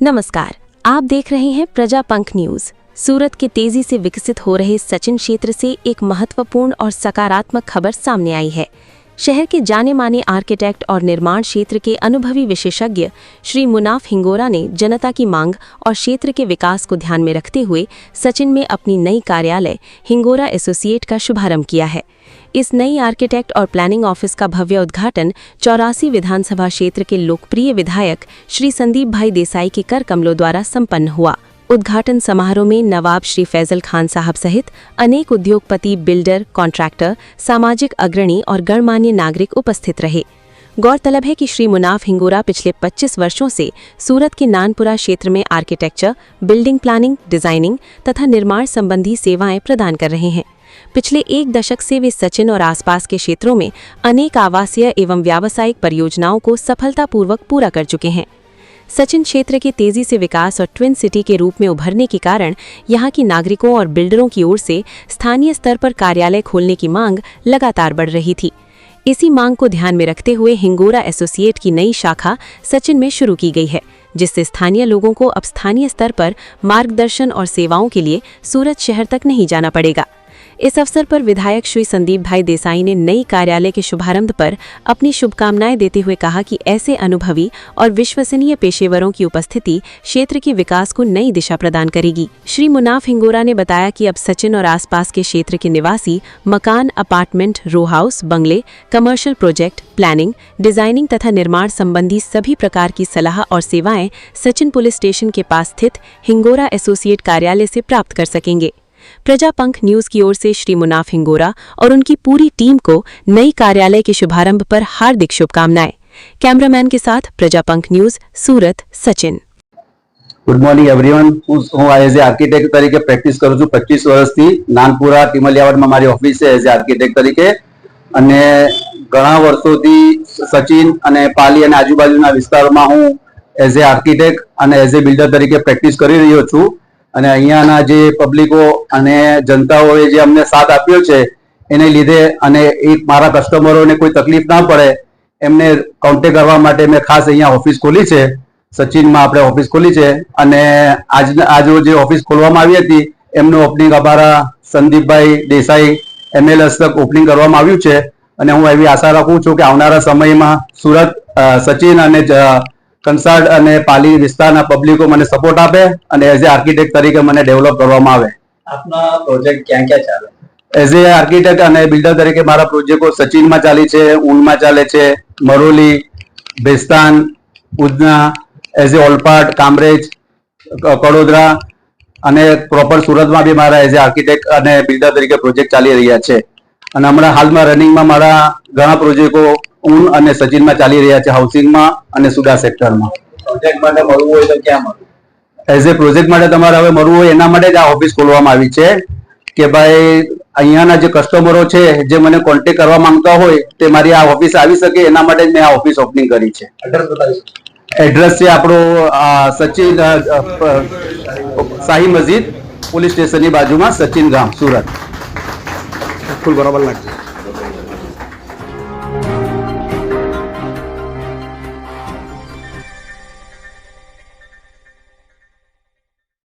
नमस्कार, आप देख रहे हैं प्रजापंख न्यूज। सूरत के तेजी से विकसित हो रहे सचिन क्षेत्र से एक महत्वपूर्ण और सकारात्मक खबर सामने आई है। शहर के जाने माने आर्किटेक्ट और निर्माण क्षेत्र के अनुभवी विशेषज्ञ श्री मुनाफ हिंगोरा ने जनता की मांग और क्षेत्र के विकास को ध्यान में रखते हुए सचिन में अपनी नई कार्यालय हिंगोरा एसोसिएट का शुभारंभ किया है। इस नई आर्किटेक्ट और प्लानिंग ऑफिस का भव्य उद्घाटन 84 विधानसभा क्षेत्र के लोकप्रिय विधायक श्री संदीप भाई देसाई के कर कमलों द्वारा संपन्न हुआ। उद्घाटन समारोह में नवाब श्री फैजल खान साहब सहित अनेक उद्योगपति, बिल्डर, कॉन्ट्रैक्टर, सामाजिक अग्रणी और गणमान्य नागरिक उपस्थित रहे। गौरतलब है कि श्री मुनाफ हिंगोरा पिछले 25 वर्षों से सूरत के नानपुरा क्षेत्र में आर्किटेक्चर, बिल्डिंग प्लानिंग, डिजाइनिंग तथा निर्माण संबंधी सेवाएं प्रदान कर रहे हैं। पिछले एक दशक से वे सचिन और आसपास के क्षेत्रों में अनेक आवासीय एवं व्यावसायिक परियोजनाओं को सफलतापूर्वक पूरा कर चुके हैं। सचिन क्षेत्र के तेजी से विकास और ट्विन सिटी के रूप में उभरने के कारण यहां की नागरिकों और बिल्डरों की ओर से स्थानीय स्तर पर कार्यालय खोलने की मांग लगातार बढ़ रही थी। इसी मांग को ध्यान में रखते हुए हिंगोरा एसोसिएट की नई शाखा सचिन में शुरू की गई है, जिससे स्थानीय लोगों को अब स्थानीय स्तर पर मार्गदर्शन और सेवाओं के लिए सूरत शहर तक नहीं जाना पड़ेगा। इस अवसर पर विधायक श्री संदीप भाई देसाई ने नई कार्यालय के शुभारंभ पर अपनी शुभकामनाएं देते हुए कहा कि ऐसे अनुभवी और विश्वसनीय पेशेवरों की उपस्थिति क्षेत्र के विकास को नई दिशा प्रदान करेगी। श्री मुनाफ हिंगोरा ने बताया कि अब सचिन और आसपास के क्षेत्र के निवासी मकान, अपार्टमेंट, रो हाउस, बंगले, कमर्शियल प्रोजेक्ट, प्लानिंग, डिजाइनिंग तथा निर्माण संबंधी सभी प्रकार की सलाह और सेवाएं सचिन पुलिस स्टेशन के पास स्थित हिंगोरा एसोसिएट कार्यालय से प्राप्त कर सकेंगे। प्रजापंख न्यूज की ओर से श्री मुनाफ हिंगोरा और उनकी पूरी टीम को नई कार्यालय के शुभारंभ पर हार्दिक शुभकामनाएं। कैमरामैन के साथ Prajapankh news, Surat, Sachin. Good morning everyone. હું એઝ એ આર્કિટેક્ટ તરીકે પ્રેક્ટિસ કરું છું 25 વર્ષથી। નાનપુરા ટીમલિયાવાડમાં મારી ઓફિસ છે એઝ એ આર્કિટેક્ટ તરીકે, અને ઘણા વર્ષોથી સચિન અને પાલી અને આજુબાજુના વિસ્તારોમાં હું એઝ એ આર્કિટેક્ટ અને એઝ એ બિલ્ડર તરીકે પ્રેક્ટિસ કરી રહ્યો છું। અને અહીંયાના જે પબ્લિકો અને જનતાઓએ જે અમને સાથ આપ્યો છે એને લીધે અને એક મારા કસ્ટમરોને કોઈ તકલીફ ના પડે એમને કોન્ટેક્ટ કરવા માટે મેં ખાસ અહીંયા ઓફિસ ખોલી છે। સચિનમાં આપણે ઓફિસ ખોલી છે અને આજ જે ઓફિસ ખોલવામાં આવી હતી એમનું ઓપનિંગ અમારા સંદીપભાઈ દેસાઈ એમએલ હસ્તક ઓપનિંગ કરવામાં આવ્યું છે। અને હું એવી આશા રાખું છું કે આવનારા સમયમાં સુરત સચિન અને કંસાડ અને પાલી વિસ્તારના પબ્લિકો મને સપોર્ટ આપે અને એઝ એ આર્કિટેક્ટ તરીકે મને ડેવલપ કરવામાં આવે। આપના પ્રોજેક્ટ ક્યાં ક્યાં ચાલે? એઝ એ આર્કિટેક્ટ અને બિલ્ડર તરીકે મારા પ્રોજેક્ટો સચિનમાં ચાલે છે, ઊનમાં ચાલે છે, મરોલી, ભેસ્તાન, ઉધના, એઝ એ ઓલપાડ, કામરેજ, કડોદરા અને પ્રોપર સુરતમાં બી મારા એઝ એ આર્કિટેક્ટ અને બિલ્ડર તરીકે પ્રોજેક્ટ ચાલી રહ્યા છે। અને હમણાં હાલમાં રનિંગમાં મારા ઘણા પ્રોજેક્ટો ઊન અને સચિનમાં ચાલી રહ્યા છે, હાઉસિંગમાં અને સુડા સેક્ટરમાં। પ્રોજેક્ટ માટે મળવું હોય તો ક્યાં મળવું? એઝ એ પ્રોજેક્ટ માટે તમારે હવે મળવું હોય એના માટે જ આ ઓફિસ ખોલવામાં આવી છે કે ભાઈ અહીંયાના જે કસ્ટમરો છે જે મને કોન્ટેક્ટ કરવા માંગતા હોય તે મારી આ ઓફિસ આવી શકે એના માટે જ મેં આ ઓફિસ ઓપનિંગ કરી છે। એડ્રેસ બતાવીશ? એડ્રેસ છે આપણો સચિન શાહી મસ્જિદ પોલીસ સ્ટેશનની બાજુમાં, સચિન ગામ, સુરત। ફૂલ બરાબર લાગશે।